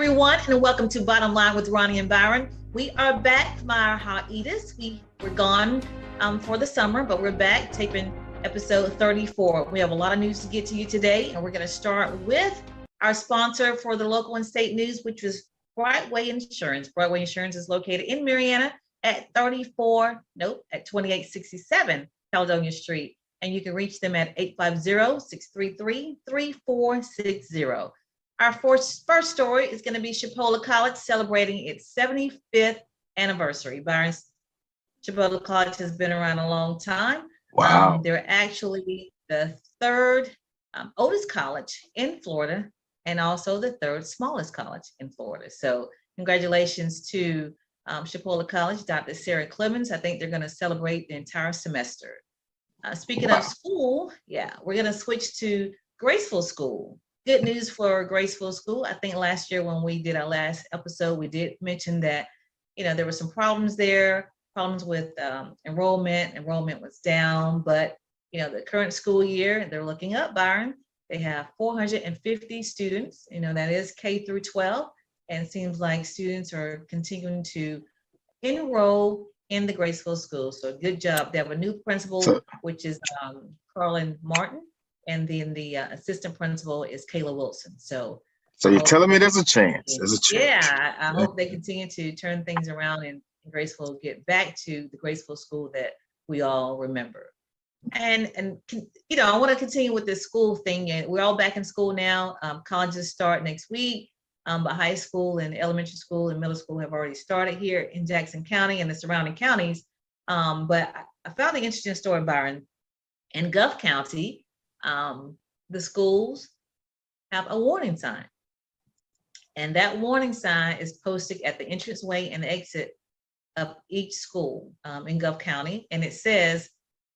everyone, and welcome to Bottom Line with Ronnie and Byron. We are back from our hiatus. We were gone for the summer, but we're back taping episode 34. We have a lot of news to get to you today, and we're going to start with our sponsor for the local and state news, which was Brightway Insurance. Brightway Insurance is located in Marianna at 2867 Caledonia Street, and you can reach them at 850-633-3460. Our first story is going to be Chipola College celebrating its 75th anniversary. Byron, Chipola College has been around a long time. Wow. They're actually the third oldest college in Florida and also the third smallest college in Florida. So congratulations to Chipola College, Dr. Sarah Clemens. I think they're going to celebrate the entire semester. Speaking of school, we're going to switch to Graceville School. Good news for Graceville School. I think last year when we did our last episode, we did mention that, there were some problems there, problems with enrollment. Enrollment was down, but, the current school year, they're looking up, Byron. They have 450 students, that is K through 12. And it seems like students are continuing to enroll in the Graceville School. So good job. They have a new principal, which is Carlin Martin. And then the assistant principal is Kayla Wilson. So you're telling me there's a chance. There's a chance. Yeah, I hope they continue to turn things around and Graceville get back to the Graceville School that we all remember. And I want to continue with this school thing. And we're all back in school now. Colleges start next week, but high school and elementary school and middle school have already started here in Jackson County and the surrounding counties. But I found an interesting story, Byron. In Gulf County, the schools have a warning sign, and that warning sign is posted at the entranceway and exit of each school in Gulf County, and it says,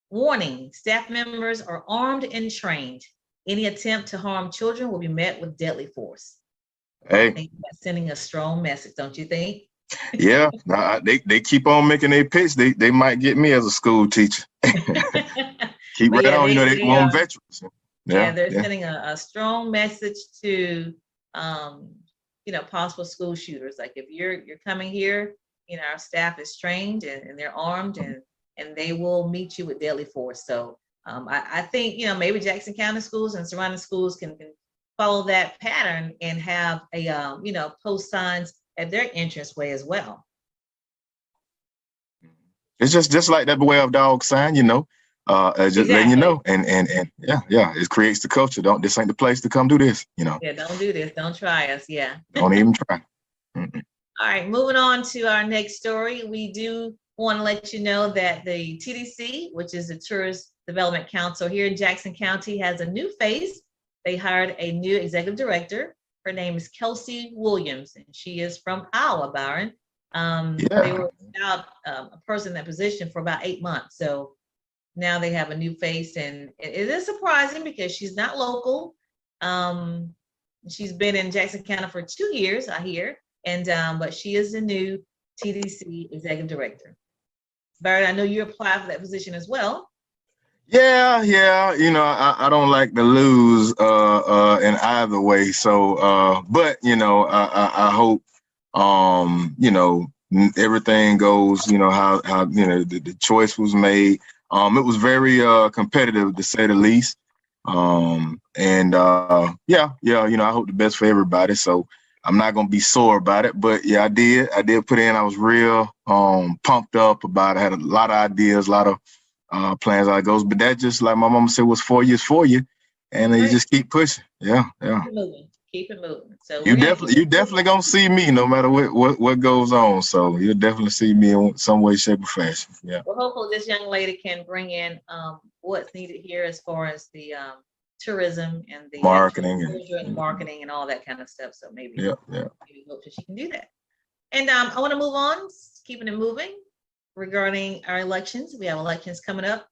"Warning: staff members are armed and trained. Any attempt to harm children will be met with deadly force." Hey, I think that's sending a strong message, don't you think? Yeah, they keep on making their pitch. They might get me as a school teacher. Keep right on. They want veterans. They're sending a strong message to possible school shooters. Like, if you're coming here, our staff is trained and they're armed and they will meet you with deadly force. So I think maybe Jackson County schools and surrounding schools can follow that pattern and have a post signs at their entranceway as well. It's just like that beware of dog sign, just letting you know, and it creates the culture. This ain't the place to come do this, Yeah, don't do this. Don't try us. Yeah. Don't even try. Mm-mm. All right, moving on to our next story. We do want to let you know that the TDC, which is the Tourist Development Council here in Jackson County, has a new face. They hired a new executive director. Her name is Kelsey Williams, and she is from Iowa, Byron. They were without a person in that position for about 8 months. So now they have a new face, and it is surprising because she's not local. She's been in Jackson County for 2 years, I hear, and but she is the new TDC Executive Director. Barry, I know you applied for that position as well. Yeah. I don't like to lose in either way. So, but I hope everything goes how the choice was made. It was very competitive, to say the least. I hope the best for everybody. So I'm not gonna be sore about it. But yeah, I did put in. I was real pumped up about it. I had a lot of ideas, a lot of plans how it goes. But that, just like my mama said, was 4 years for you, and you just keep pushing. Yeah. Keep it moving. So you definitely gonna see me no matter what goes on. So you'll definitely see me in some way, shape, or fashion. Yeah. Well, hopefully this young lady can bring in what's needed here as far as the tourism and the marketing and all that kind of stuff. So maybe maybe hope that she can do that. And I want to move on, keeping it moving regarding our elections. We have elections coming up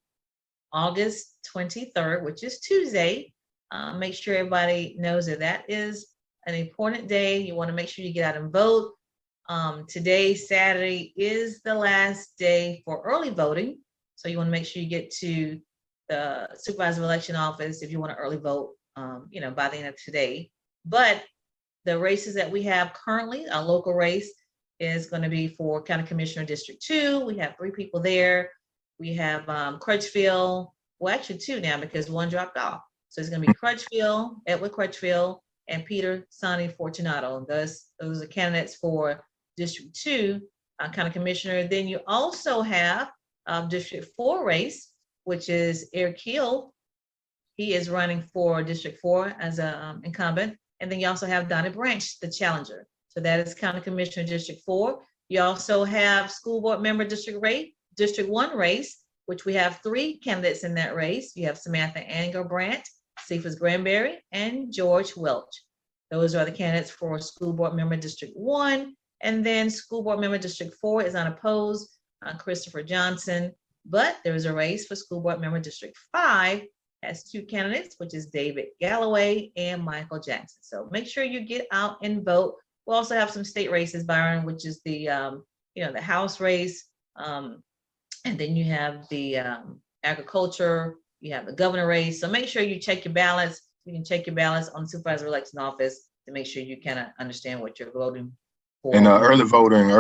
August 23rd, which is Tuesday. Make sure everybody knows that is an important day. You want to make sure you get out and vote. Today, Saturday, is the last day for early voting. So you want to make sure you get to the supervisor of election office if you want to early vote, by the end of today. But the races that we have currently, our local race is going to be for County Commissioner District 2. We have 3 people there. We have Crutchfield, well, actually 2 now because 1 dropped off. So it's going to be Crutchfield, Edward Crutchfield, and Peter Sonny Fortunato. Those are candidates for District 2 County Commissioner. Then you also have District 4 race, which is Eric Hill. He is running for District 4 as an incumbent. And then you also have Donnie Branch, the challenger. So that is County Commissioner District 4. You also have School Board Member District 1 race, which we have 3 candidates in that race. You have Samantha Angerbrandt, Cephas Granberry, and George Welch. Those are the candidates for School Board Member District 1. And then School Board Member District 4 is unopposed, Christopher Johnson. But there is a race for School Board Member District 5, has 2 candidates, which is David Galloway and Michael Jackson. So make sure you get out and vote. We'll also have some state races, Byron, which is the the House race, and then you have the agriculture, you have the governor race. So make sure you check your ballots. You can check your ballots on the supervisor election office to make sure you kind of understand what you're voting for. And early voting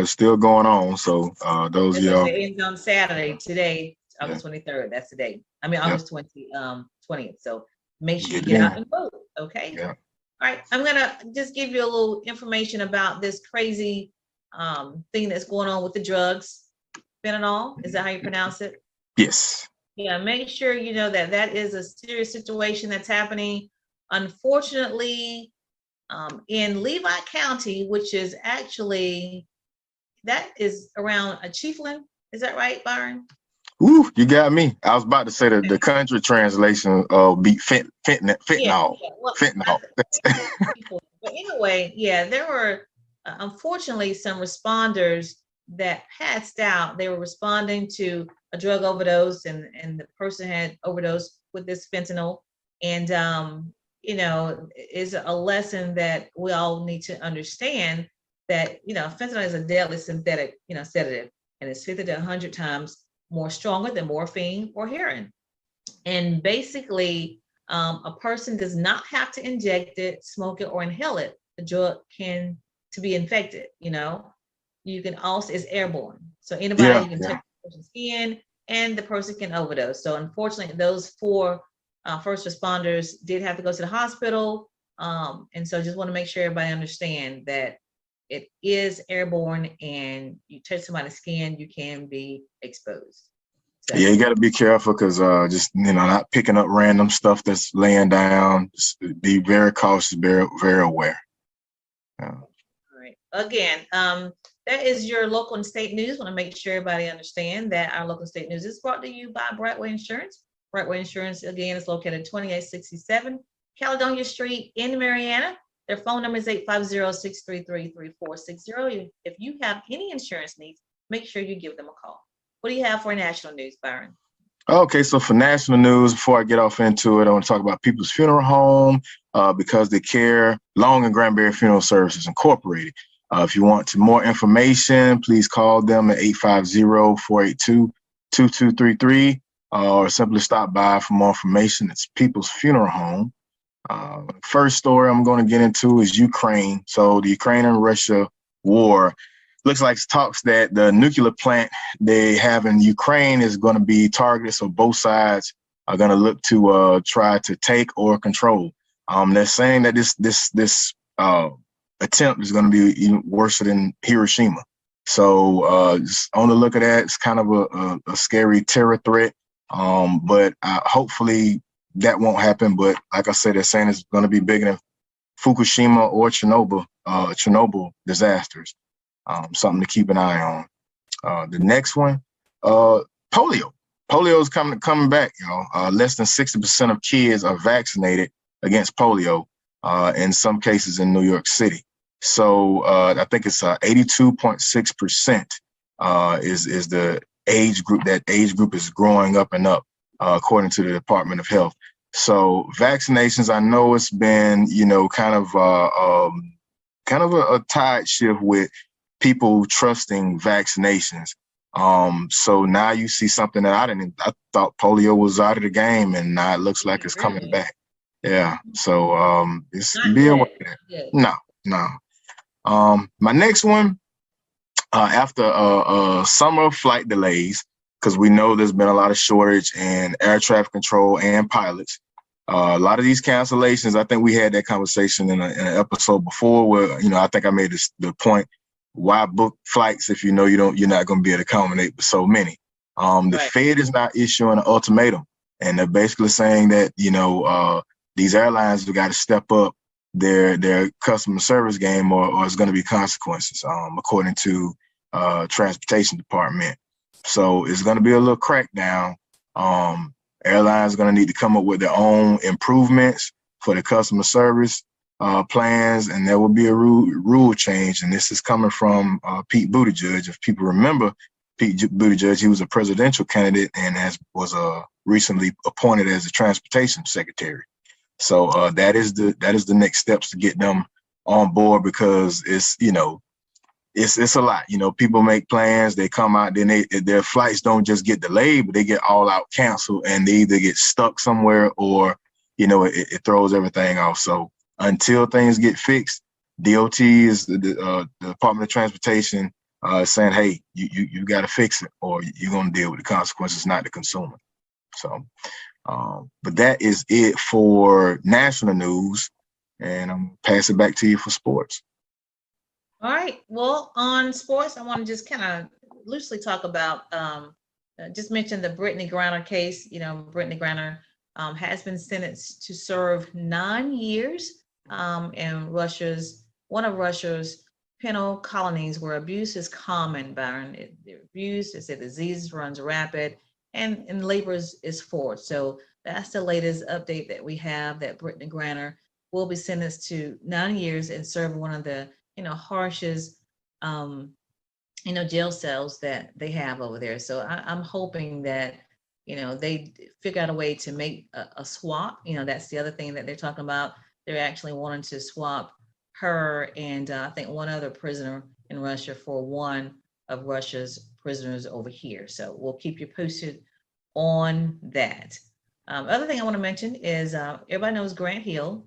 is still going on. So those of y'all. It ends on Saturday today, August 23rd. That's the day. I mean, August 20th. So make sure you get out and vote. Okay. Yeah. All right. I'm going to just give you a little information about this crazy thing that's going on with the drugs. Fentanyl. Is that how you pronounce it? Yes. Yeah. Make sure you know that that is a serious situation that's happening. Unfortunately, in Levi County, which is actually, that is around Chiefland. Is that right, Byron? Ooh, you got me. I was about to say that the country translation beat fentanyl. Yeah, well, fentanyl. But anyway, there were unfortunately some responders that passed out. They were responding to a drug overdose, and the person had overdosed with this fentanyl. And is a lesson that we all need to understand that fentanyl is a deadly synthetic sedative, and it's 50 to 100 times more stronger than morphine or heroin. And basically, a person does not have to inject it, smoke it, or inhale it. The drug to be infected. You can also, it's airborne. So anybody can touch the person's skin, and the person can overdose. So unfortunately, those 4 first responders did have to go to the hospital. And so just want to make sure everybody understand that it is airborne, and you touch somebody's skin, you can be exposed. So. Yeah, you got to be careful because just not picking up random stuff that's laying down. Just be very cautious, very, very aware. Yeah. All right. Again, that is your local and state news. Want to make sure everybody understand that our local state news is brought to you by Brightway Insurance. Brightway Insurance, again, is located at 2867 Caledonia Street in Mariana. Their phone number is 850-633-3460. If you have any insurance needs, make sure you give them a call. What do you have for national news, Byron? Okay, so for national news, before I get off into it, I want to talk about People's Funeral Home because they care. Long and Granbury Funeral Services Incorporated. If you want more information, please call them at 850-482-2233 or simply stop by for more information. It's People's Funeral Home. First story I'm going to get into is Ukraine. So the Ukraine and Russia war looks like talks that the nuclear plant they have in Ukraine is going to be targeted. So both sides are going to look to try to take or control. They're saying that this attempt is going to be even worse than Hiroshima. So just on the look at that, it's kind of a scary terror threat. But hopefully that won't happen. But like I said, they're saying it's going to be bigger than Fukushima or Chernobyl disasters. Something to keep an eye on. The next one, polio. Polio is coming back. Less than 60% of kids are vaccinated against polio. In some cases in New York City. So I think it's 82.6% is the age group. That age group is growing up and up, according to the Department of Health. So vaccinations, I know it's been, kind of a tide shift with people trusting vaccinations. So now you see something that I thought polio was out of the game, and now it looks like it's coming back. Yeah. So it's Not be aware of good. that. Not good. No, no. My next one, after summer flight delays, because we know there's been a lot of shortage in air traffic control and pilots. A lot of these cancellations, I think we had that conversation in an episode before where, I think I made the point, why book flights if you're not going to be able to accommodate so many. The Right. Fed is not issuing an ultimatum, and they're basically saying that, these airlines have got to step up their customer service game, or it's going to be consequences, according to transportation department. So it's going to be a little crackdown. Airlines are going to need to come up with their own improvements for the customer service plans, and there will be a rule change. And this is coming from Pete Buttigieg. If people remember Pete Buttigieg, he was a presidential candidate and was recently appointed as the transportation secretary. So that is the next steps to get them on board, because it's a lot. People make plans, they come out, then their flights don't just get delayed, but they get all out canceled, and they either get stuck somewhere or, it throws everything off. So until things get fixed, DOT is the Department of Transportation saying, hey, you got to fix it, or you're going to deal with the consequences, not the consumer. So, but that is it for national news, and I'm pass it back to you for sports. All right. Well, on sports, I want to just kind of loosely talk about, just mention the Brittany Griner case. Brittany Griner has been sentenced to serve 9 years in one of Russia's penal colonies where abuse is common, Byron. Abuse, it's a disease, runs rapid, and labor is forced. So that's the latest update that we have, that Brittany Griner will be sentenced to 9 years and serve one of the harshest, jail cells that they have over there. So I'm hoping that, they figure out a way to make a swap. That's the other thing that they're talking about. They're actually wanting to swap her and I think one other prisoner in Russia for one of Russia's prisoners over here. So we'll keep you posted on that. Other thing I want to mention is everybody knows Grant Hill.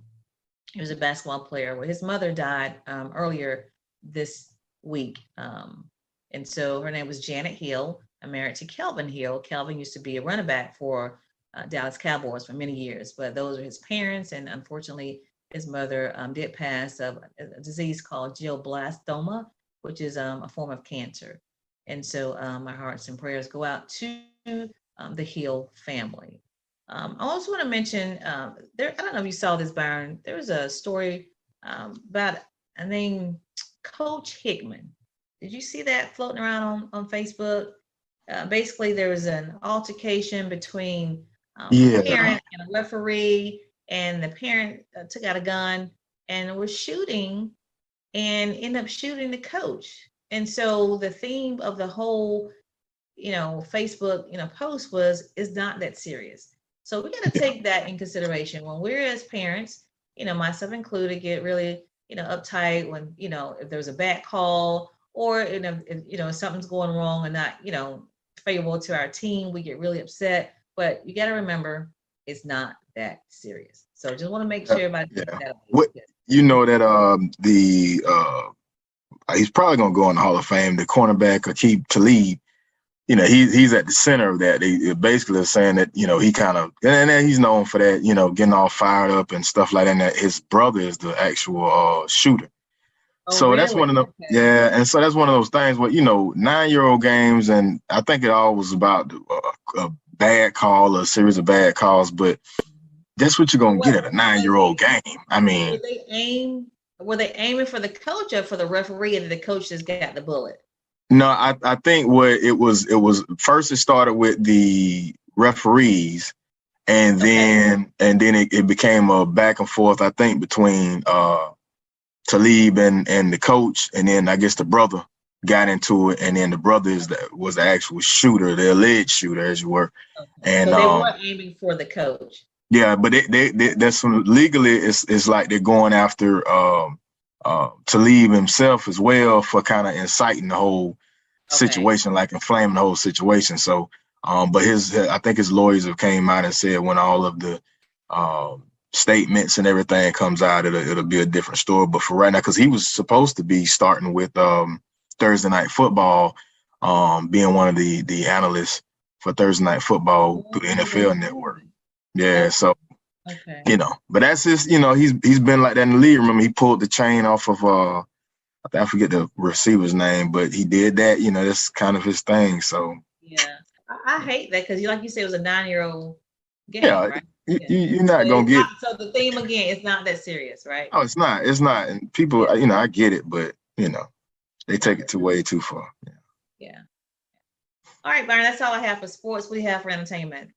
He was a basketball player. Well, his mother died earlier this week. And so her name was Janet Hill, married to Kelvin Hill. Kelvin used to be a running back for Dallas Cowboys for many years, but those are his parents. And unfortunately, his mother did pass of a disease called glioblastoma, which is a form of cancer. And so my hearts and prayers go out to the Hill family. I also want to mention there. I don't know if you saw this, Byron. There was a story about a name Coach Hickman. Did you see that floating around on Facebook? Basically, there was an altercation between a Yeah. parent and a referee, and the parent took out a gun and was shooting, and ended up shooting the coach. And so the theme of the whole, Facebook, post was, is not that serious. So we got to take that in consideration when we're as parents, myself included, get really, uptight when, if there's a bad call, or if something's going wrong and not, favorable to our team, we get really upset. But you got to remember, it's not that serious. So just want to make sure everybody Yeah. that. What that he's probably gonna go in the Hall of Fame. The cornerback Aqib Talib, he's at the center of that. They basically are saying that, he kind of, and then he's known for that, getting all fired up and stuff like that. And that his brother is the actual shooter. Oh, So that's really? one of the, Okay. yeah. And so that's one of those things where, 9-year-old games. And I think it all was about a bad call, a series of bad calls, but that's what you're going to get at a 9-year-old game. I mean, Were they aiming for the coach or for the referee, and the coach just got the bullet? no, I think what it was first, it started with the referees, and then it became a back and forth, I think, between Talib and the coach, and then I guess the brother got into it, and then the brother was the actual shooter, the alleged shooter, as you were. Okay. And So they were aiming for the coach. yeah, but that's legally it's like they're going after Talib himself as well for kind of inciting the whole situation, like inflaming the whole situation. So, but I think his lawyers have came out and said when all of the statements and everything comes out, it'll be a different story. But for right now, because he was supposed to be starting with Thursday Night Football, being one of the analysts for Thursday Night Football through the NFL Network. Yeah, so but that's just he's been like that in the league. Remember, he pulled the chain off of I forget the receiver's name, but he did that. That's kind of his thing. So yeah, I hate that because like you said, it was a 9-year-old game, right? You're not gonna get. So the theme again, it's not that serious, right? Oh, it's not. It's not. And people, I get it, but they take it way too far. Yeah. All right, Byron, that's all I have for sports. What do you have for entertainment?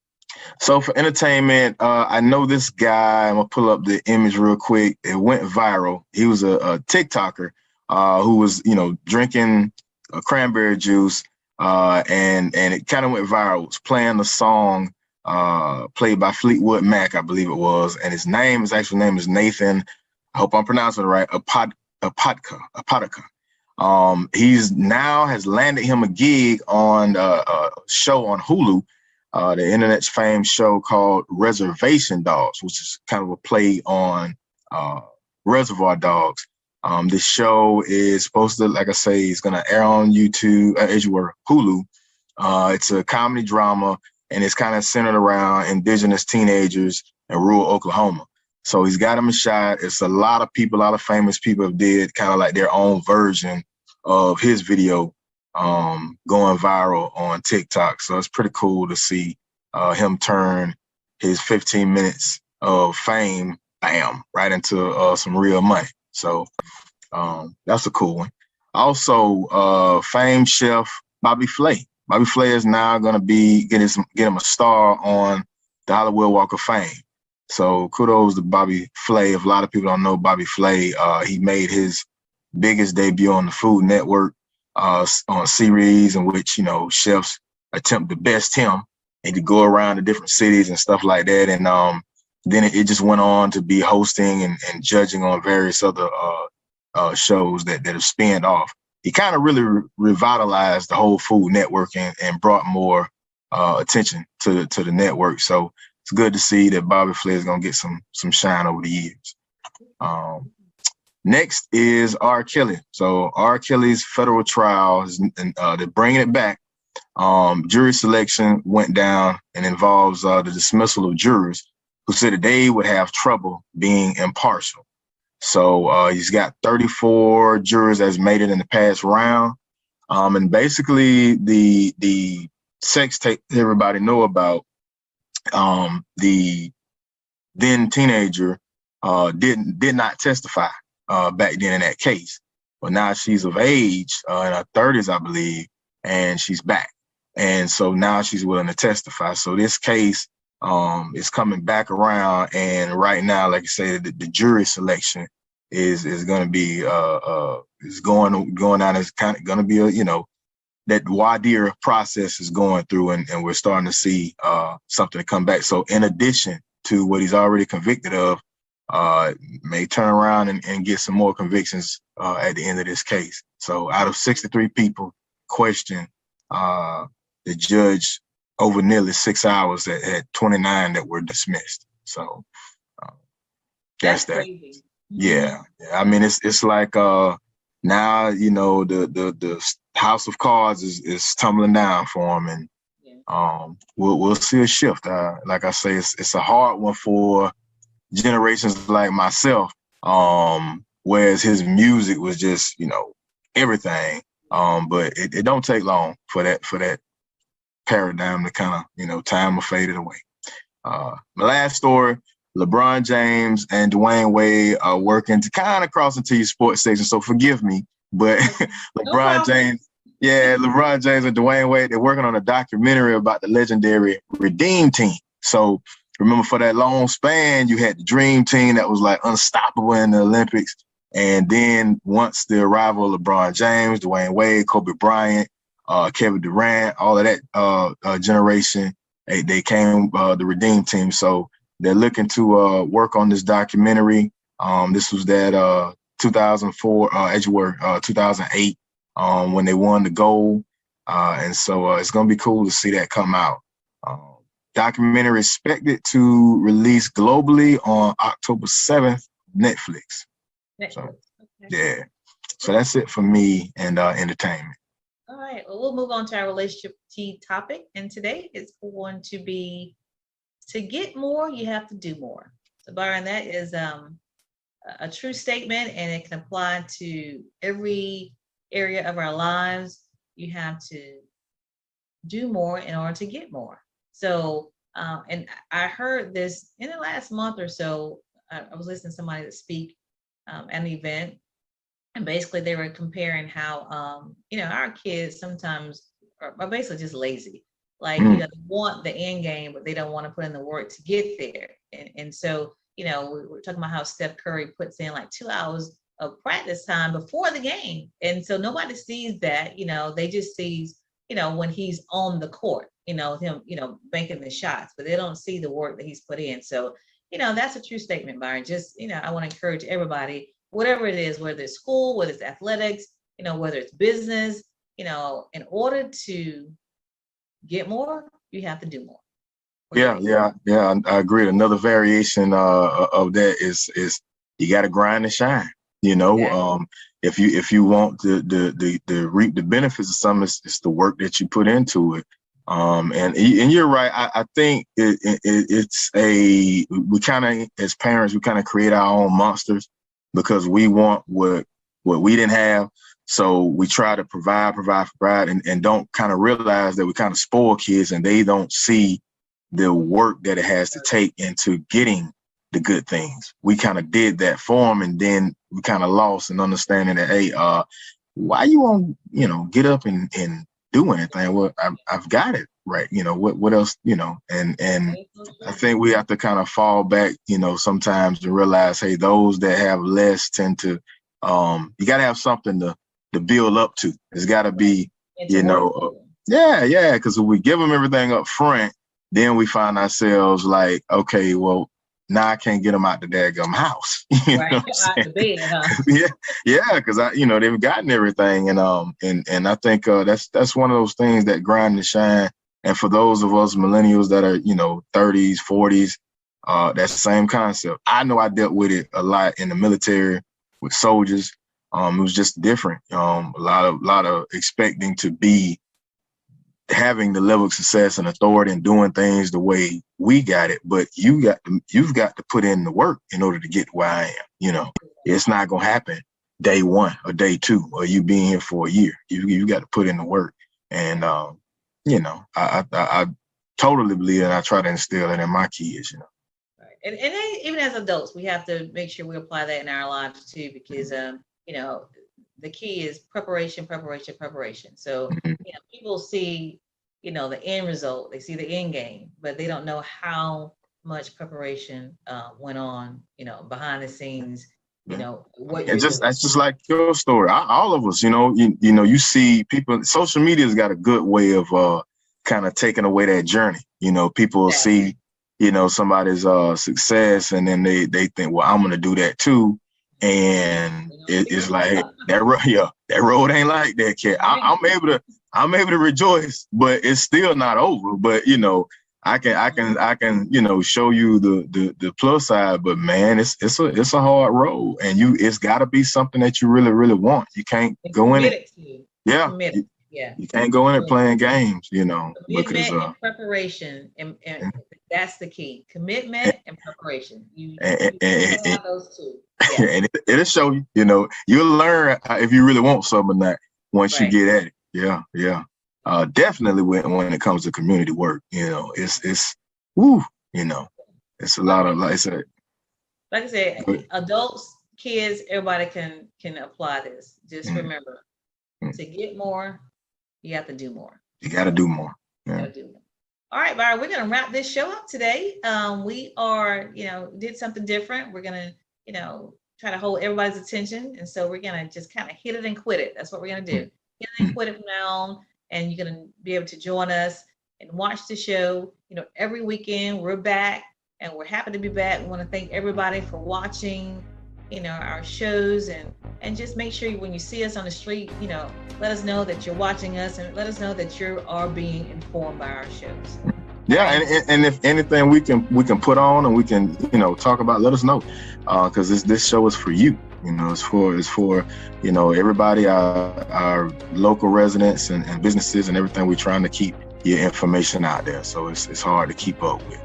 So for entertainment, I know this guy. I'm gonna pull up the image real quick. It went viral. He was a TikToker who was, drinking cranberry juice, and it kind of went viral. It was playing the song played by Fleetwood Mac, I believe it was, and his actual name is Nathan. I hope I'm pronouncing it right. Apodaca. He's now has landed him a gig on a show on Hulu, the internet's famed show called Reservation Dogs, which is kind of a play on Reservoir Dogs. This show is supposed to, like I say, it's going to air on YouTube, Hulu. It's a comedy drama, and it's kind of centered around indigenous teenagers in rural Oklahoma. So he's got him a shot. It's a lot of people, a lot of famous people have did kind of like their own version of his video going viral on TikTok. So it's pretty cool to see him turn his 15 minutes of fame, bam, right into some real money. So that's a cool one. Also, famed chef Bobby Flay. Bobby Flay is now going to be get him a star on the Hollywood Walk of Fame. So kudos to Bobby Flay. If a lot of people don't know Bobby Flay, he made his biggest debut on the Food Network on a series in which, chefs attempt to best him and to go around to different cities and stuff like that. And then it just went on to be hosting and judging on various other shows that have spinned off. He kind of really revitalized the whole Food Network and brought more attention to the network. So it's good to see that Bobby Flay is going to get some shine over the years. Next is R. Kelly. So R. Kelly's federal trial, they're bringing it back. Jury selection went down and involves the dismissal of jurors who said that they would have trouble being impartial. So he's got 34 jurors that's made it in the past round. And basically the sex tape everybody know about, the then teenager did not testify back then in that case. But now she's of age, in her 30s, I believe, and she's back. And so now she's willing to testify. So this case is coming back around, and right now, like I said, the jury selection is going to be is going down. It's kind of going to be that voir dire process is going through, and we're starting to see something to come back. So in addition to what he's already convicted of, may turn around and get some more convictions at the end of this case. So out of 63 people questioned, the judge over nearly 6 hours had 29 that were dismissed. So that's that. Crazy. Yeah. I mean, it's like now, the house of cards is tumbling down for him, and we'll see a shift. Like I say, it's a hard one for generations like myself, whereas his music was just, everything. But it don't take long for that paradigm to kind of, time will fade it away. My last story, LeBron James and Dwayne Wade are working to kind of cross into your sports section, so forgive me, but LeBron James and Dwayne Wade, they're working on a documentary about the legendary Redeem Team. So remember, for that long span, you had the Dream Team that was like unstoppable in the Olympics. And then once the arrival of LeBron James, Dwayne Wade, Kobe Bryant, Kevin Durant, all of that generation, they came the Redeem Team. So they're looking to work on this documentary. This was that 2004, 2008, when they won the gold. And so it's going to be cool to see that come out. documentary expected to release globally on October 7th, Netflix. So, Okay. yeah. So that's it for me and entertainment. All right. Well, we'll move on to our relationship key topic. And today it's going to be to get more, you have to do more. So Byron, that is a true statement, and it can apply to every area of our lives. You have to do more in order to get more. So, and I heard this in the last month or so. I was listening to somebody that speak at an event, and basically they were comparing how our kids sometimes are basically just lazy. Like, they want the end game, but they don't want to put in the work to get there. And so, we're talking about how Steph Curry puts in like 2 hours of practice time before the game. And so nobody sees that, they just sees, when he's on the court, him, banking the shots, but they don't see the work that he's put in. So, that's a true statement, Byron. Just, I want to encourage everybody, whatever it is, whether it's school, whether it's athletics, whether it's business, in order to get more, you have to do more. Yeah. I agree. Another variation of that is you got to grind and shine. Exactly. If you want to reap the benefits of something, it's the work that you put into it. And you're right. I think we kind of, as parents, we kind of create our own monsters because we want what we didn't have. So we try to provide, and don't kind of realize that we kind of spoil kids and they don't see the work that it has to take into getting the good things. We kind of did that for them, and then we kind of lost in understanding that, hey, why you won't, get up and do anything? Well, I've got it right. What else, and I think we have to kind of fall back, sometimes to realize, hey, those that have less tend to, you got to have something to build up to. It's got to be, because if we give them everything up front, then we find ourselves like, okay, well, now I can't get them out the daggum house. Right, out the bed, huh? Yeah, because they've gotten everything, and I think that's one of those things that grind and shine. And for those of us millennials that are 30s, 40s, that's the same concept. I know I dealt with it a lot in the military with soldiers. It was just different. A lot of expecting to be having the level of success and authority and doing things the way we got it, but you've got to put in the work in order to get where I am. It's not gonna happen day one or day two or you being here for a year. You got to put in the work, and I totally believe, and I try to instill it in my kids. Right. And even as adults, we have to make sure we apply that in our lives too, because the key is preparation. So, people see, the end result, they see the end game, but they don't know how much preparation went on, behind the scenes, what you're doing. That's just like your story. All of us, you see people, social media's got a good way of kind of taking away that journey. People see, somebody's success, and then they think, well, I'm going to do that too. And it's like, hey, that road ain't like that, kid. I'm able to rejoice, but it's still not over. But I can show you the plus side. But man, it's a hard road, and it's got to be something that you really, really want. You can't go in it. Yeah. You can't go in it playing games, because and preparation, and that's the key. Commitment and preparation. You have those two. Yeah. And it'll show you. You'll learn if you really want something or not once you get at it. Yeah. Definitely when it comes to community work, it's woo. It's a lot of, like I said, adults, kids, everybody can apply this. Just remember, to get more, you have to do more. You got to do more. Yeah. You gotta do more. All right, Byron, we're going to wrap this show up today. We are, did something different. We're going to, try to hold everybody's attention. And so we're going to just kind of hit it and quit it. That's what we're going to do. Hit it and quit it from now on. And you're going to be able to join us and watch the show. Every weekend we're back, and we're happy to be back. We want to thank everybody for watching, our shows, and just make sure when you see us on the street, let us know that you're watching us, and let us know that you are being informed by our shows. Yeah, and if anything we can put on and we can, you know, talk about, let us know, because this show is for you. You know, it's for you know, everybody, our local residents and businesses and everything. We're trying to keep your information out there, so it's hard to keep up with.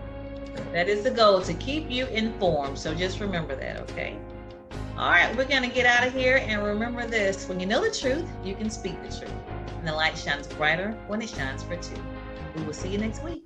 That is the goal, to keep you informed. So just remember that, okay? All right, we're gonna get out of here, and remember this: when you know the truth, you can speak the truth, and the light shines brighter when it shines for two. We will see you next week.